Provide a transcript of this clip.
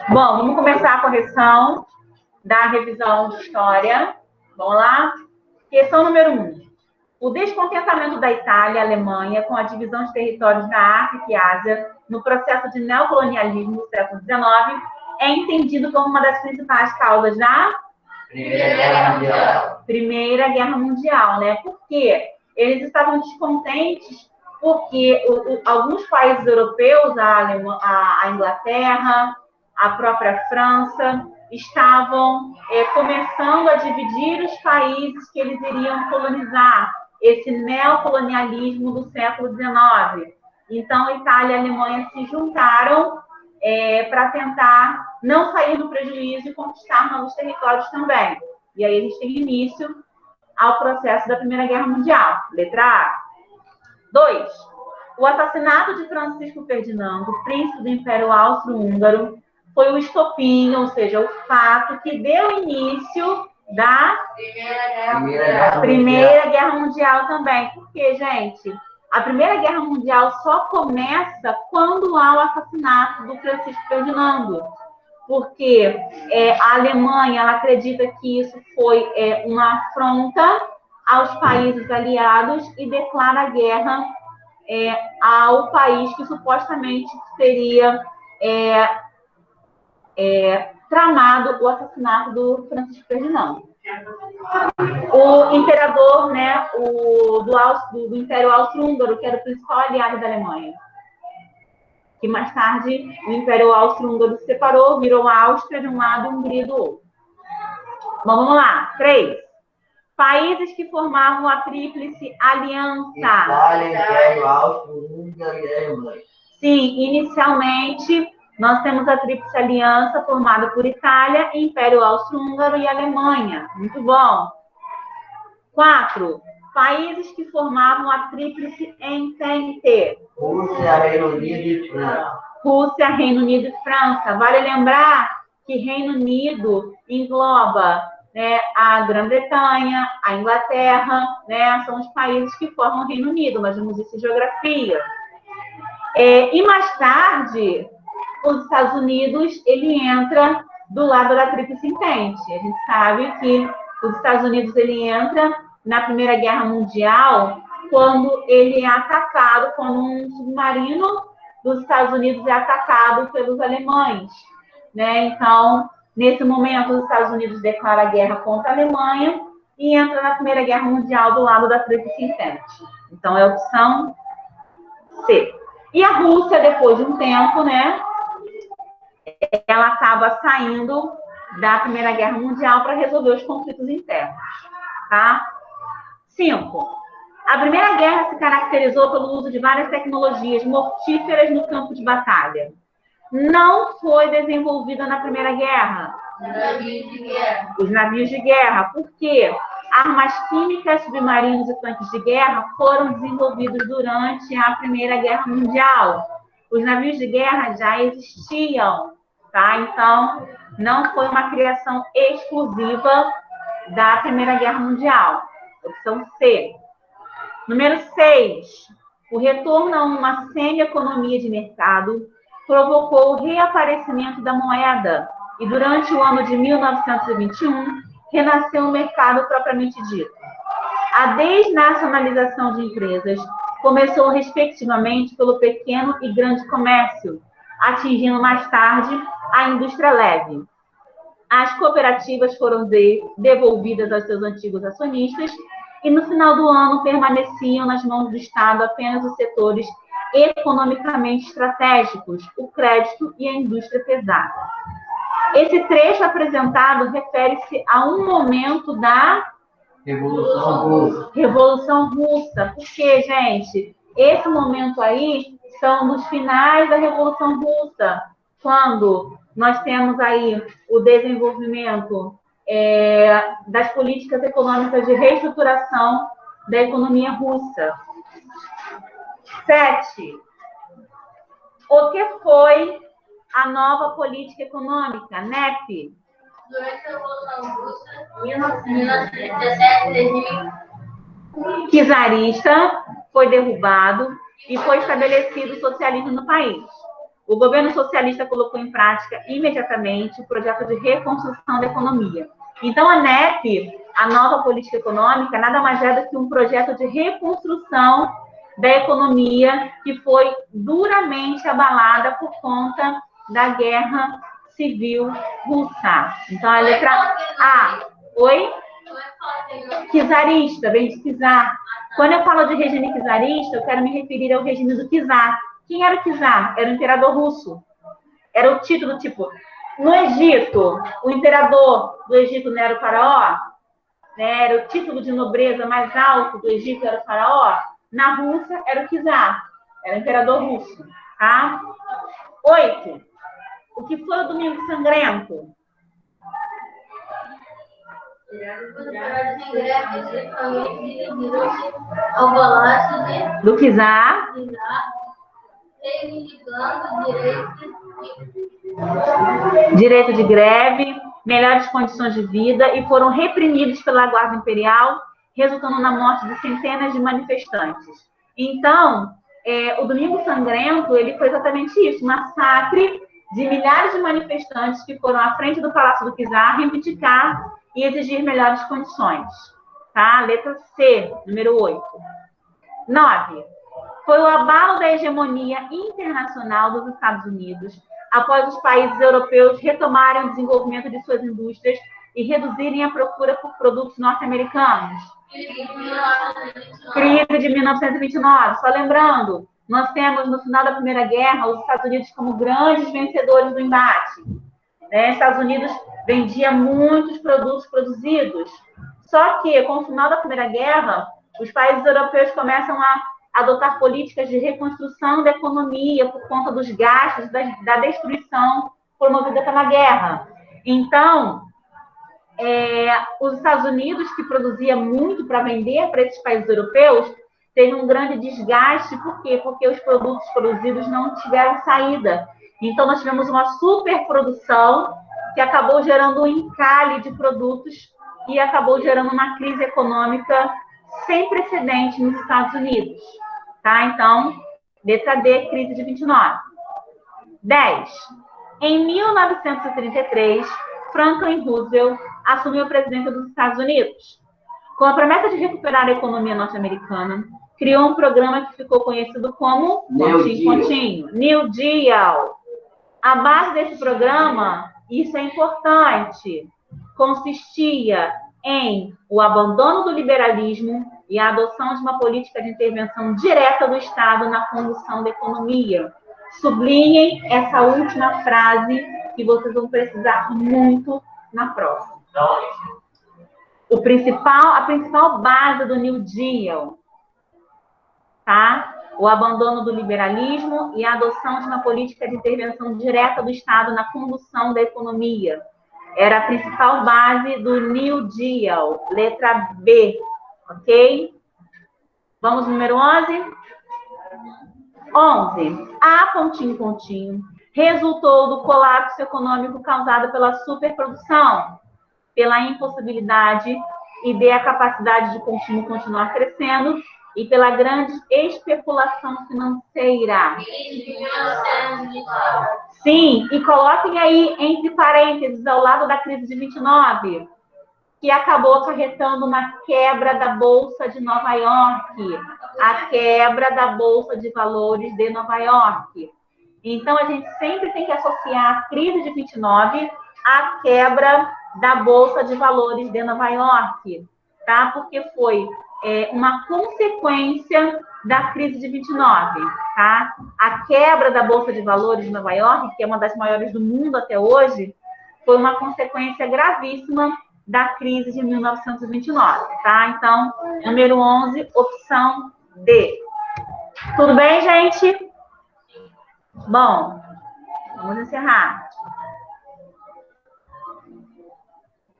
Bom, vamos começar a correção da revisão de história. Vamos lá? Questão número 1. O descontentamento da Itália e Alemanha com a divisão de territórios na África e Ásia no processo de neocolonialismo do século XIX é entendido como uma das principais causas da Primeira Guerra Mundial. Primeira Guerra Mundial, né? Por quê? Eles estavam descontentes porque alguns países europeus, a Inglaterra, a própria França, estavam começando a dividir os países que eles iriam colonizar, esse neocolonialismo do século XIX. Então, Itália e Alemanha se juntaram para tentar não sair do prejuízo e conquistar novos territórios também. E aí a gente tem início ao processo da Primeira Guerra Mundial. Letra A. 2. O assassinato de Francisco Ferdinando, príncipe do Império Austro-Húngaro, foi o estopim, ou seja, o fato que deu início da Primeira Guerra Mundial também. Porque, gente, a Primeira Guerra Mundial só começa quando há o assassinato do Francisco Ferdinando. Porque a Alemanha ela acredita que isso foi uma afronta aos países aliados e declara guerra ao país que supostamente teria tramado o assassinato do Francisco Ferdinando. O imperador, né, do Império Austro-Húngaro, que era o principal aliado da Alemanha, que mais tarde o Império Austro-Húngaro se separou, virou a Áustria de um lado e a Hungria do outro. Bom, vamos lá. 3. Países que formavam a Tríplice Aliança. Itália, Império Austro-Húngaro e Alemanha. Sim, inicialmente nós temos a Tríplice Aliança formada por Itália, Império Austro-Húngaro e Alemanha. Muito bom. 4. Países que formavam a Tríplice Entente. Rússia, Reino Unido e França. Rússia, Reino Unido e França. Vale lembrar que Reino Unido engloba a Grã-Bretanha, a Inglaterra, são os países que formam o Reino Unido, nós vimos isso em geografia. E mais tarde, os Estados Unidos, ele entra do lado da Tríplice Entente. A gente sabe que os Estados Unidos, ele entra na Primeira Guerra Mundial quando ele é atacado, quando um submarino dos Estados Unidos é atacado pelos alemães, né? Então, nesse momento, os Estados Unidos declaram a guerra contra a Alemanha e entra na Primeira Guerra Mundial do lado da Tríplice Entente. Então, é a opção C. E a Rússia, depois de um tempo, né, ela acaba saindo da Primeira Guerra Mundial para resolver os conflitos internos, tá? 5. A Primeira Guerra se caracterizou pelo uso de várias tecnologias mortíferas no campo de batalha. Não foi desenvolvida na Primeira Guerra. Os navios de guerra. Por quê? Armas químicas, submarinos e tanques de guerra foram desenvolvidos durante a Primeira Guerra Mundial. Os navios de guerra já existiam, tá? Então, não foi uma criação exclusiva da Primeira Guerra Mundial. Opção C. Número 6. O retorno a uma semi-economia de mercado provocou o reaparecimento da moeda e durante o ano de 1921 renasceu o mercado propriamente dito. A desnacionalização de empresas começou respectivamente pelo pequeno e grande comércio, atingindo mais tarde a indústria leve. As cooperativas foram devolvidas aos seus antigos acionistas e no final do ano permaneciam nas mãos do Estado apenas os setores economicamente estratégicos, o crédito e a indústria pesada. Esse trecho apresentado refere-se a um momento da Revolução Russa. Porque, gente, esse momento aí são nos finais da Revolução Russa, quando nós temos aí o desenvolvimento das políticas econômicas de reestruturação da economia russa. 7. O que foi a nova política econômica, NEP? Durante a Revolução Russa, 1917, Czarista foi derrubado e foi estabelecido o socialismo no país. o governo socialista colocou em prática imediatamente o projeto de reconstrução da economia. Então, a NEP, a nova política econômica, nada mais é do que um projeto de reconstrução da economia que foi duramente abalada por conta da guerra civil russa. Então, a letra A. Oi? Czarista, vem de czar. Quando eu falo de regime czarista, eu quero me referir ao regime do czar. Quem era o czar? Era o imperador russo. Era o título, tipo, no Egito, o imperador do Egito não era o faraó? Né? Era o título de nobreza mais alto do Egito, era o faraó? Na Rússia, era o czar. Era o imperador russo. Tá? 8. O que foi o Domingo Sangrento? Do czar. Direito de greve, melhores condições de vida e foram reprimidos pela Guarda Imperial, resultando na morte de centenas de manifestantes. Então, o Domingo Sangrento, ele foi exatamente isso, um massacre de milhares de manifestantes que foram à frente do Palácio do Czar reivindicar e exigir melhores condições. Tá? Letra C, número 8. 9. Foi o abalo da hegemonia internacional dos Estados Unidos após os países europeus retomarem o desenvolvimento de suas indústrias e reduzirem a procura por produtos norte-americanos. Crise de 1929. Só lembrando, nós temos no final da Primeira Guerra os Estados Unidos como grandes vencedores do embate. Os Estados Unidos vendia muitos produtos produzidos. Só que, com o final da Primeira Guerra, os países europeus começam a adotar políticas de reconstrução da economia por conta dos gastos da destruição promovida pela guerra. Então, os Estados Unidos, que produzia muito para vender para esses países europeus, teve um grande desgaste. Por quê? Porque os produtos produzidos não tiveram saída. Então, nós tivemos uma superprodução que acabou gerando um encalhe de produtos e acabou gerando uma crise econômica sem precedente nos Estados Unidos. Tá? Então, letra D, crise de 29. 10. Em 1933, Franklin Roosevelt assumiu a presidência dos Estados Unidos. Com a promessa de recuperar a economia norte-americana, criou um programa que ficou conhecido como New Deal. A base desse programa, isso é importante, consistia em o abandono do liberalismo e a adoção de uma política de intervenção direta do Estado na condução da economia. Sublinhem essa última frase que vocês vão precisar muito na prova. A principal base do New Deal, tá? O abandono do liberalismo e a adoção de uma política de intervenção direta do Estado na condução da economia. Era a principal base do New Deal, letra B, ok? Vamos no número 11? 11. A pontinho, resultou do colapso econômico causado pela superprodução, pela impossibilidade e da capacidade de consumo continuar crescendo e pela grande especulação financeira. Sim, e coloquem aí entre parênteses ao lado da crise de 29, que acabou acarretando uma quebra da Bolsa de Nova York, a quebra da Bolsa de Valores de Nova York. Então, a gente sempre tem que associar a crise de 29 à quebra da Bolsa de Valores de Nova York, tá? Porque foi uma consequência da crise de 29, tá? A quebra da Bolsa de Valores de Nova York, que é uma das maiores do mundo até hoje, foi uma consequência gravíssima da crise de 1929, tá? Então, número 11, opção D. Tudo bem, gente? Bom, vamos encerrar.